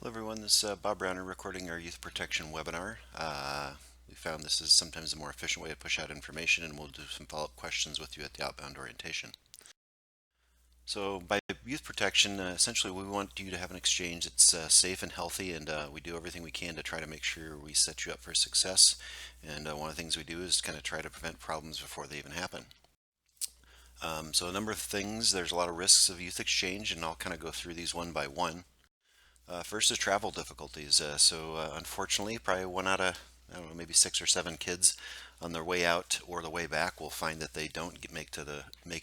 Hello everyone, this is Bob Browner recording our youth protection webinar. We found this is sometimes a more efficient way to push out information, and we'll do some follow-up questions with you at the outbound orientation. So by youth protection, essentially we want you to have an exchange that's safe and healthy, and we do everything we can to try to make sure we set you up for success. And one of the things we do is kind of try to prevent problems before they even happen. So a number of things, there's a lot of risks of youth exchange, and I'll kind of go through these one by one. First is travel difficulties. Unfortunately, probably one out of, I don't know, maybe 6 or 7 kids on their way out or the way back will find that they don't make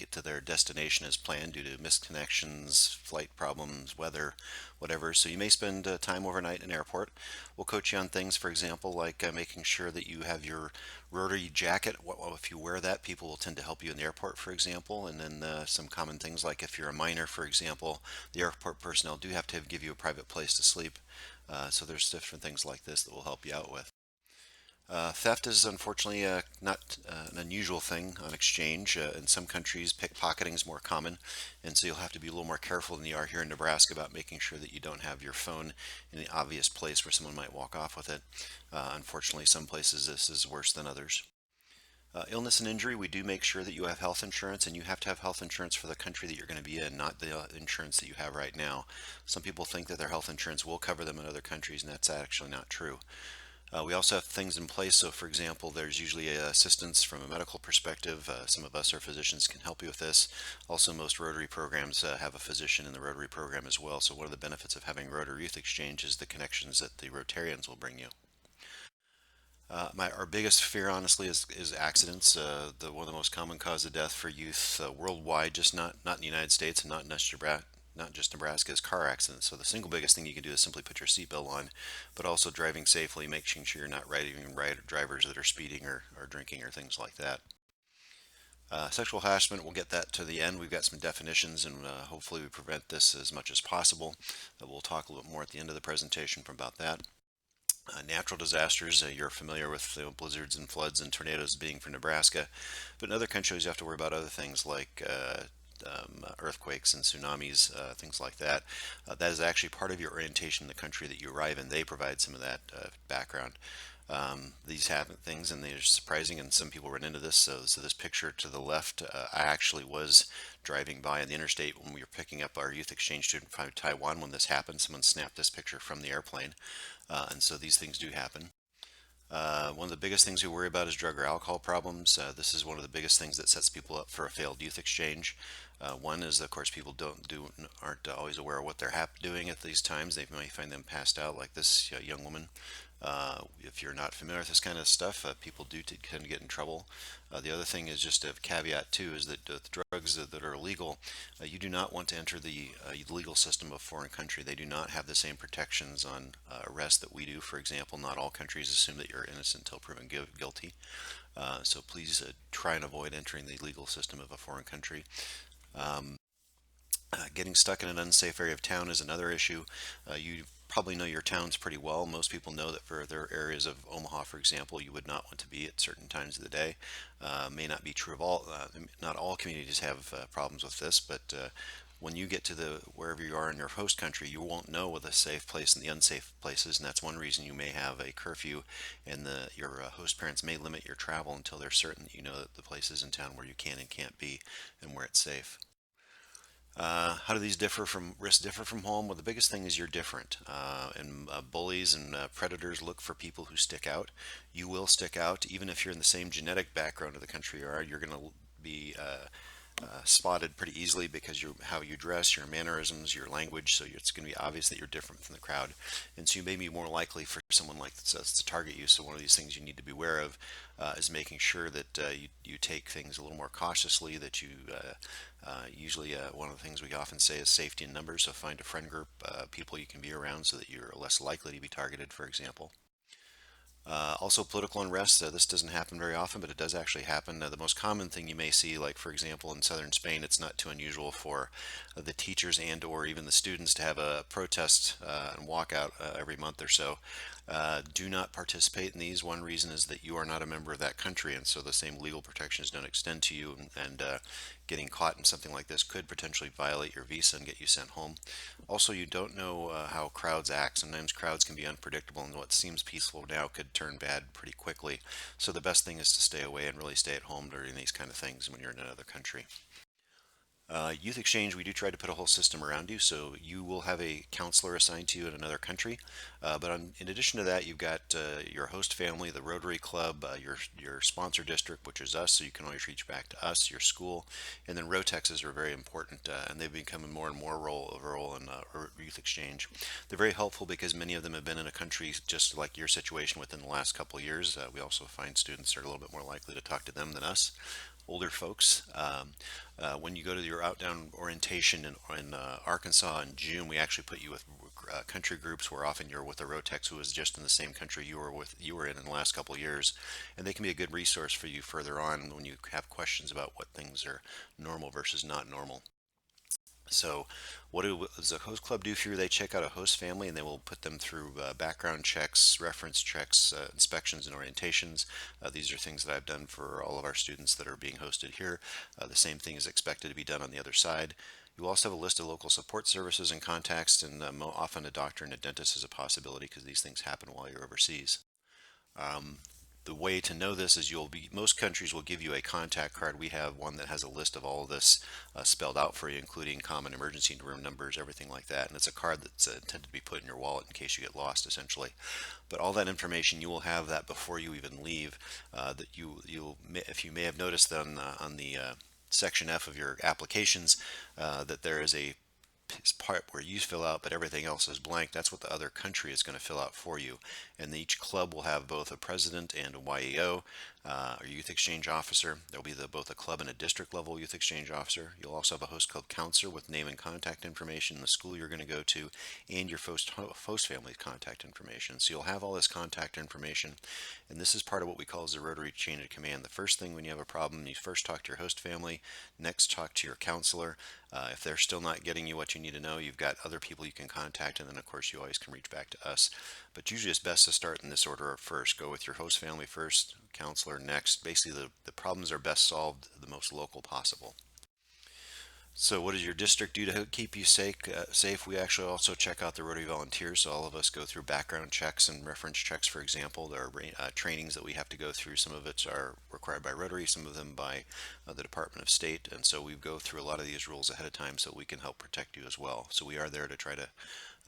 it to their destination as planned due to missed connections, flight problems, weather, whatever. So you may spend time overnight in an airport. We'll coach you on things, for example, like making sure that you have your rotary jacket. Well, if you wear that, people will tend to help you in the airport, for example. And then some common things like if you're a minor, for example, the airport personnel do have to give you a private place to sleep. So there's different things like this that will help you out with. Theft is unfortunately not an unusual thing on exchange. In some countries, pickpocketing is more common, and so you'll have to be a little more careful than you are here in Nebraska about making sure that you don't have your phone in the obvious place where someone might walk off with it. Unfortunately, some places this is worse than others. Illness and injury, we do make sure that you have health insurance, and you have to have health insurance for the country that you're going to be in, not the insurance that you have right now. Some people think that their health insurance will cover them in other countries, and that's actually not true. We also have things in place. So, for example, there's usually assistance from a medical perspective. Some of us, our physicians, can help you with this. Also, most Rotary programs have a physician in the Rotary program as well. So, one of the benefits of having Rotary Youth Exchange is the connections that the Rotarians will bring you. Our biggest fear, honestly, is accidents. One of the most common cause of death for youth worldwide, just not in the United States and not just Nebraska, is car accidents. So the single biggest thing you can do is simply put your seatbelt on, but also driving safely, making sure you're not riding drivers that are speeding or drinking or things like that. Sexual harassment, we'll get that to the end. We've got some definitions, and hopefully we prevent this as much as possible. We'll talk a little bit more at the end of the presentation about that. Natural disasters, you're familiar with blizzards and floods and tornadoes being for Nebraska, but in other countries you have to worry about other things like earthquakes and tsunamis, things like that. That is actually part of your orientation in the country that you arrive in. They provide some of that background. These happen things, and they're surprising, and some people run into this. So this picture to the left, I actually was driving by on the interstate when we were picking up our youth exchange student from Taiwan when this happened. Someone snapped this picture from the airplane, and so these things do happen. One of the biggest things we worry about is drug or alcohol problems. This is one of the biggest things that sets people up for a failed youth exchange. One is, of course, people aren't always aware of what they're doing at these times. They may find them passed out, like this young woman. If you're not familiar with this kind of stuff, people do tend to get in trouble. The other thing is just a caveat too, is that the drugs that are illegal, you do not want to enter the legal system of a foreign country. They do not have the same protections on arrest that we do. For example, not all countries assume that you're innocent until proven guilty. So please try and avoid entering the legal system of a foreign country. Getting stuck in an unsafe area of town is another issue. You probably know your towns pretty well. Most people know that for their areas of Omaha, for example, you would not want to be at certain times of the day. May not be true of all. Not all communities have problems with this, but when you get to the wherever you are in your host country, you won't know what the safe place and the unsafe places, and that's one reason you may have a curfew, and your host parents may limit your travel until they're certain that you know that the places in town where you can and can't be and where it's safe. How do these risks differ from home? Well, the biggest thing is you're different. And bullies and predators look for people who stick out. You will stick out, even if you're in the same genetic background of the country you are. You're going to be spotted pretty easily because how you dress, your mannerisms, your language. So it's going to be obvious that you're different from the crowd, and so you may be more likely for someone like this to target you. So one of these things you need to be aware of is making sure that you take things a little more cautiously. That you usually one of the things we often say is safety in numbers. So find a friend group, people you can be around, so that you're less likely to be targeted, for example. Also, political unrest. This doesn't happen very often, but it does actually happen. The most common thing you may see, like for example in southern Spain, it's not too unusual for the teachers and or even the students to have a protest and walkout every month or so. Do not participate in these. One reason is that you are not a member of that country, and so the same legal protections don't extend to you. And getting caught in something like this could potentially violate your visa and get you sent home. Also, you don't know how crowds act. Sometimes crowds can be unpredictable, and what seems peaceful now could turn bad pretty quickly. So the best thing is to stay away and really stay at home during these kind of things when you're in another country. Youth exchange, we do try to put a whole system around you, so you will have a counselor assigned to you in another country. But in addition to that, you've got your host family, the Rotary Club, your sponsor district, which is us, so you can always reach back to us, your school, and then Rotexes are very important, and they've become more and more role in youth exchange. They're very helpful because many of them have been in a country just like your situation within the last couple of years. We also find students are a little bit more likely to talk to them than us, older folks. When you go to your Outbound orientation in Arkansas in June, we actually put you with country groups where often you're with a Rotex who is just in the same country you were in the last couple of years, and they can be a good resource for you further on when you have questions about what things are normal versus not normal. So, does a host club do for you? They check out a host family and they will put them through background checks, reference checks, inspections, and orientations. These are things that I've done for all of our students that are being hosted here. The same thing is expected to be done on the other side. You will also have a list of local support services and contacts, and often a doctor and a dentist is a possibility because these things happen while you're overseas. Um, the way to know this is most countries will give you a contact card. We have one that has a list of all of this spelled out for you, including common emergency room numbers, everything like that. And it's a card that's intended to be put in your wallet in case you get lost, essentially. But all that information, you will have that before you even leave. That if you may have noticed on the section F of your applications, that there is a part where you fill out, but everything else is blank. That's what the other country is going to fill out for you. And each club will have both a president and a YEO, or youth exchange officer. There'll be both a club and a district level youth exchange officer. You'll also have a host club counselor with name and contact information, the school you're going to go to, and your host family's contact information. So you'll have all this contact information, and this is part of what we call as the rotary chain of command. The first thing when you have a problem, you first talk to your host family, next talk to your counselor. If they're still not getting you what you need to know, you've got other people you can contact, and then of course you always can reach back to us. But usually it's best to start in this order first. Go with your host family first, counselor next. Basically, the problems are best solved the most local possible. So, what does your district do to keep you safe? We actually also check out the Rotary volunteers. So, all of us go through background checks and reference checks, for example. There are trainings that we have to go through. Some of it are required by Rotary, some of them by the Department of State. And so, we go through a lot of these rules ahead of time so we can help protect you as well. So, we are there to try to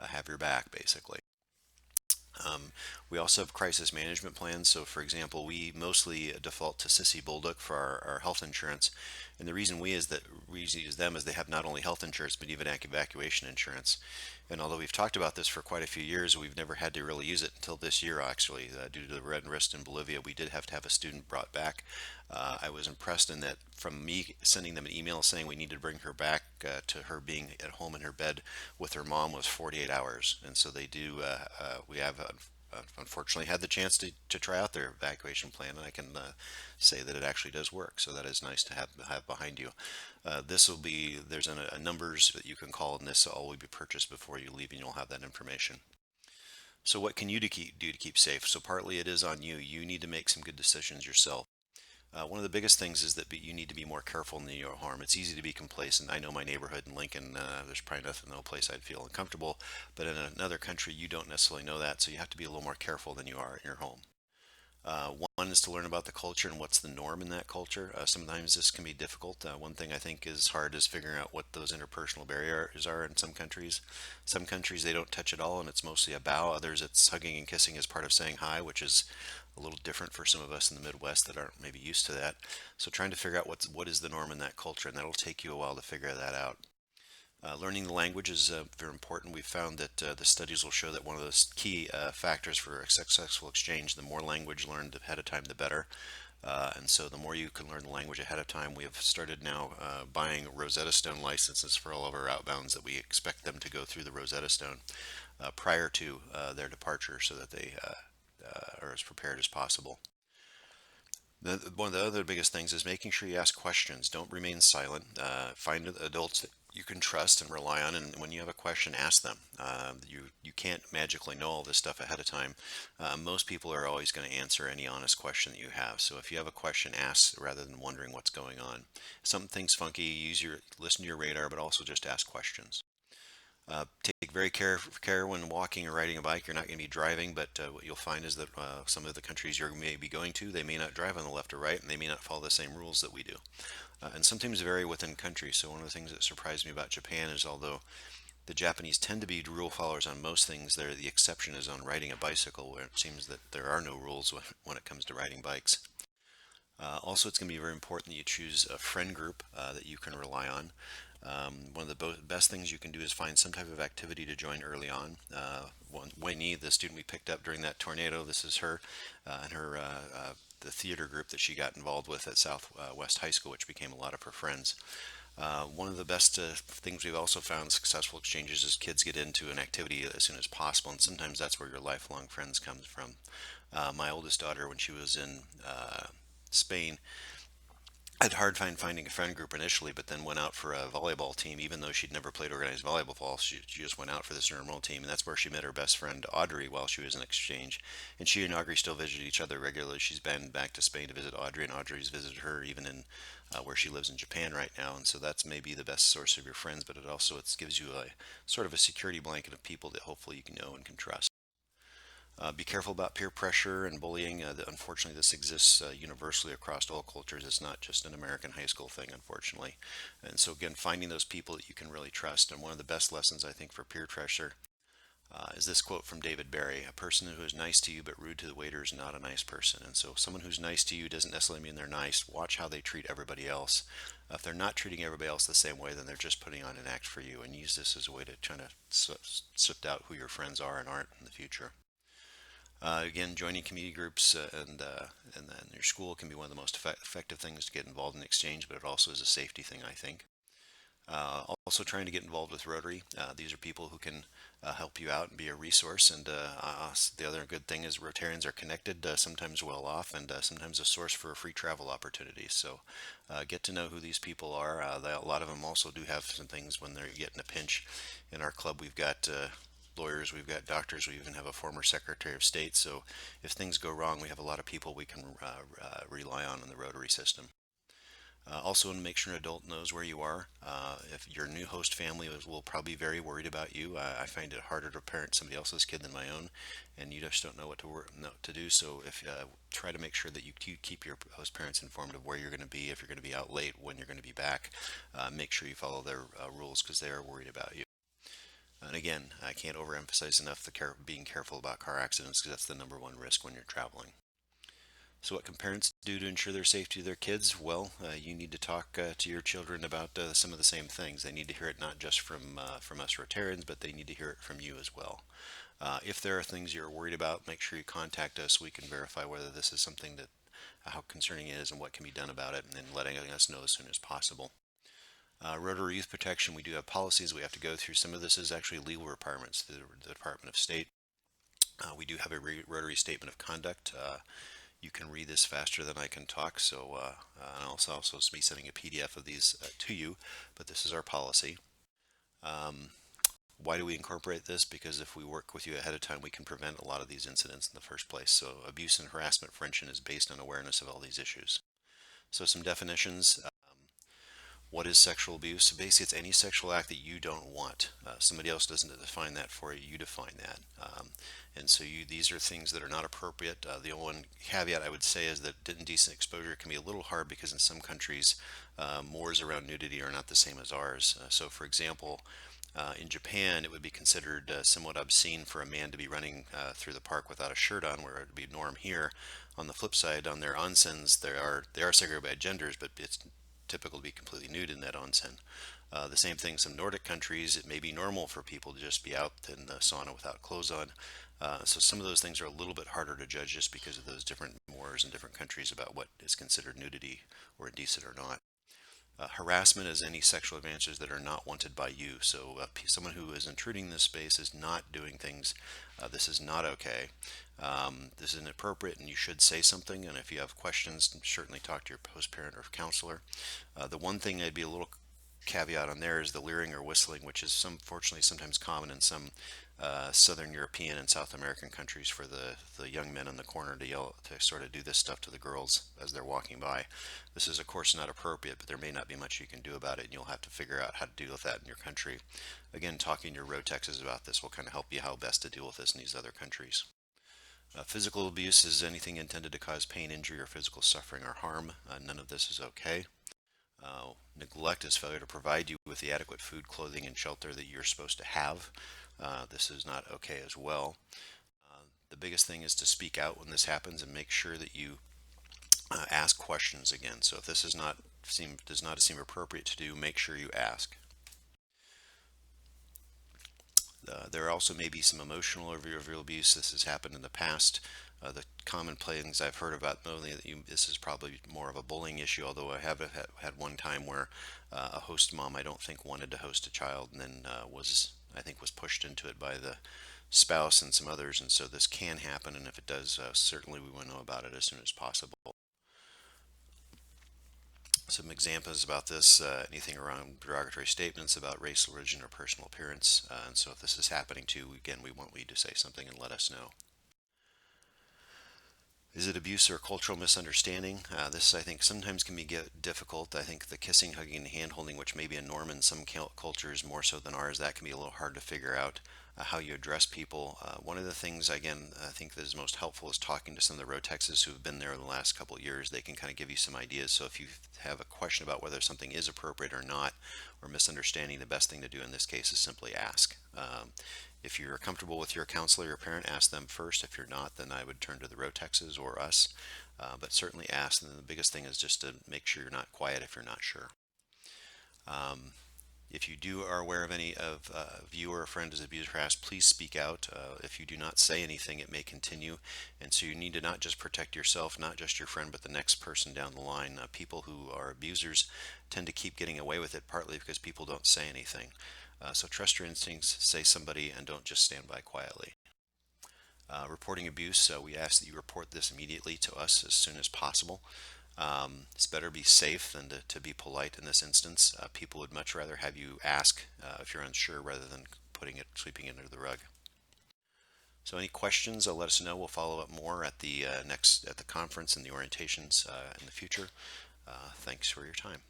have your back, basically. We also have crisis management plans. So, for example, we mostly default to Sissy Bulldog for our health insurance. And the reason we use them is they have not only health insurance but even evacuation insurance. And although we've talked about this for quite a few years, we've never had to really use it until this year, actually, due to the red wrist in Bolivia. We did have to have a student brought back. I was impressed in that from me sending them an email saying we needed to bring her back to her being at home in her bed with her mom was 48 hours. And so they do, we have unfortunately had the chance to try out their evacuation plan, and I can say that it actually does work. So that is nice to have behind you. There's a numbers that you can call, and this will all be purchased before you leave, and you'll have that information. So what can you do to keep safe? So partly it is on you. You need to make some good decisions yourself. One of the biggest things is that you need to be more careful than you harm. It's easy to be complacent. I know my neighborhood in Lincoln, there's probably no place I'd feel uncomfortable, but in another country, you don't necessarily know that, so you have to be a little more careful than you are in your home. One is to learn about the culture and what's the norm in that culture. Sometimes this can be difficult. One thing I think is hard is figuring out what those interpersonal barriers are in some countries. Some countries they don't touch at all and it's mostly a bow. Others it's hugging and kissing as part of saying hi, which is a little different for some of us in the Midwest that aren't maybe used to that. So trying to figure out what is the norm in that culture, and that'll take you a while to figure that out. Learning the language is very important. We've found that the studies will show that one of the key factors for a successful exchange, the more language learned ahead of time, the better. And so the more you can learn the language ahead of time, we have started now buying Rosetta Stone licenses for all of our outbounds that we expect them to go through the Rosetta Stone prior to their departure so that they are as prepared as possible. One of the other biggest things is making sure you ask questions. Don't remain silent. Find adults you can trust and rely on. And when you have a question, ask them. You can't magically know all this stuff ahead of time. Most people are always going to answer any honest question that you have. So if you have a question, ask rather than wondering what's going on. Something's funky, listen to your radar, but also just ask questions. Take very care when walking or riding a bike. You're not going to be driving, but what you'll find is that some of the countries you may be going to, they may not drive on the left or right, and they may not follow the same rules that we do. And sometimes vary within countries. So one of the things that surprised me about Japan is although the Japanese tend to be rule followers on most things, there the exception is on riding a bicycle, where it seems that there are no rules when it comes to riding bikes. Also, it's going to be very important that you choose a friend group that you can rely on. One of the best things you can do is find some type of activity to join early on. Winnie, the student we picked up during that tornado, this is her and her the theater group that she got involved with at Southwest High School, which became a lot of her friends. One of the best things we've also found in successful exchanges is kids get into an activity as soon as possible, and sometimes that's where your lifelong friends comes from. My oldest daughter, when she was in Spain, had a hard time finding a friend group initially, but then went out for a volleyball team. Even though she'd never played organized volleyball, she just went out for this intramural team, and that's where she met her best friend Audrey while she was in exchange. And she and Audrey still visit each other regularly. She's been back to Spain to visit Audrey, and Audrey's visited her even in where she lives in Japan right now. And so that's maybe the best source of your friends, but it gives you a sort of a security blanket of people that hopefully you can know and can trust. Be careful about peer pressure and bullying. Unfortunately, this exists universally across all cultures. It's not just an American high school thing, unfortunately. And so, again, finding those people that you can really trust. And one of the best lessons, I think, for peer pressure is this quote from David Barry: "A person who is nice to you but rude to the waiter is not a nice person." And so, someone who's nice to you doesn't necessarily mean they're nice. Watch how they treat everybody else. If they're not treating everybody else the same way, then they're just putting on an act for you. And use this as a way to try to sift out who your friends are and aren't in the future. Again, joining community groups and then your school can be one of the most effective things to get involved in exchange, but it also is a safety thing, I think. Also, trying to get involved with Rotary. These are people who can help you out and be a resource. And the other good thing is Rotarians are connected, sometimes well off, and sometimes a source for free travel opportunities. So get to know who these people are. A lot of them also do have some things when they're getting a pinch. In our club, we've got lawyers, we've got doctors, we even have a former Secretary of State. So if things go wrong, we have a lot of people we can rely on in the Rotary system. Also, want to make sure an adult knows where you are. If your new host family will probably be very worried about you. I find it harder to parent somebody else's kid than my own, and you just don't know know what to do. So, if try to make sure that you keep your host parents informed of where you're going to be, if you're going to be out late, when you're going to be back. Make sure you follow their rules because they are worried about you. And again, I can't overemphasize enough being careful about car accidents because that's the number one risk when you're traveling. So, what can parents do to ensure their safety of their kids? Well, you need to talk to your children about some of the same things. They need to hear it not just from us Rotarians, but they need to hear it from you as well. If there are things you're worried about, make sure you contact us so we can verify whether this is something that how concerning it is and what can be done about it, and then letting us know as soon as possible. Rotary Youth Protection, we do have policies we have to go through. Some of this is actually legal requirements through the Department of State. We do have a Rotary Statement of Conduct. You can read this faster than I can talk, so I'll also be sending a PDF of these to you, but this is our policy. Why do we incorporate this? Because if we work with you ahead of time, we can prevent a lot of these incidents in the first place. So abuse and harassment prevention is based on awareness of all these issues. So some definitions. What is sexual abuse? So basically, it's any sexual act that you don't want. Somebody else doesn't define that for you. You define that. And so these are things that are not appropriate. The only one caveat I would say is that indecent exposure can be a little hard because in some countries, mores around nudity are not the same as ours. So, for example, in Japan, it would be considered somewhat obscene for a man to be running through the park without a shirt on, where it would be norm here. On the flip side, on their onsens, they are segregated by genders, but it's typical to be completely nude in that onsen. The same thing, some Nordic countries, it may be normal for people to just be out in the sauna without clothes on. So some of those things are a little bit harder to judge just because of those different mores in different countries about what is considered nudity or indecent or not. Harassment is any sexual advances that are not wanted by you. So someone who is intruding this space is not doing things. This is not okay. This is inappropriate, and you should say something. And if you have questions, certainly talk to your post parent or counselor. The one thing I'd be a little caveat on there is the leering or whistling, which is fortunately sometimes common in some Southern European and South American countries for the young men in the corner to yell to sort of do this stuff to the girls as they're walking by. This is of course not appropriate, but there may not be much you can do about it, and you'll have to figure out how to deal with that in your country. Again, talking to your road texts about this will kind of help you how best to deal with this in these other countries. Physical abuse is anything intended to cause pain, injury, or physical suffering or harm. None of this is okay. Neglect is failure to provide you with the adequate food, clothing, and shelter that you're supposed to have. This is not okay as well. The biggest thing is to speak out when this happens and make sure that you ask questions again. So if this does not seem appropriate to do, make sure you ask. There also may be some emotional or behavioral abuse. This has happened in the past. The common things I've heard about, only that this is probably more of a bullying issue, although I have had one time where a host mom I don't think wanted to host a child, and then I think was pushed into it by the spouse and some others, and so this can happen, and if it does, certainly we want to know about it as soon as possible. Some examples about this, anything around derogatory statements about race, religion, or personal appearance. And so if this is happening too, again, we want you to say something and let us know. Is it abuse or cultural misunderstanding? This, I think, sometimes can be difficult. I think the kissing, hugging, and hand holding, which may be a norm in some cultures more so than ours, that can be a little hard to figure out how you address people. One of the things, again, I think that is most helpful is talking to some of the road texts who have been there in the last couple of years. They can kind of give you some ideas. So if you have a question about whether something is appropriate or not, or misunderstanding, the best thing to do in this case is simply ask. If you're comfortable with your counselor, your parent, ask them first. If you're not, then I would turn to the Rotexes or us. But certainly ask. And the biggest thing is just to make sure you're not quiet if you're not sure. If you are aware of any of you or a friend is abused or harassed, please speak out. If you do not say anything, it may continue. And so you need to not just protect yourself, not just your friend, but the next person down the line. People who are abusers tend to keep getting away with it, partly because people don't say anything. So trust your instincts, say somebody, and don't just stand by quietly. Reporting abuse, we ask that you report this immediately to us as soon as possible. It's better be safe than to be polite in this instance. People would much rather have you ask if you're unsure rather than sweeping it under the rug. So any questions, let us know. We'll follow up more at the conference and the orientations in the future. Thanks for your time.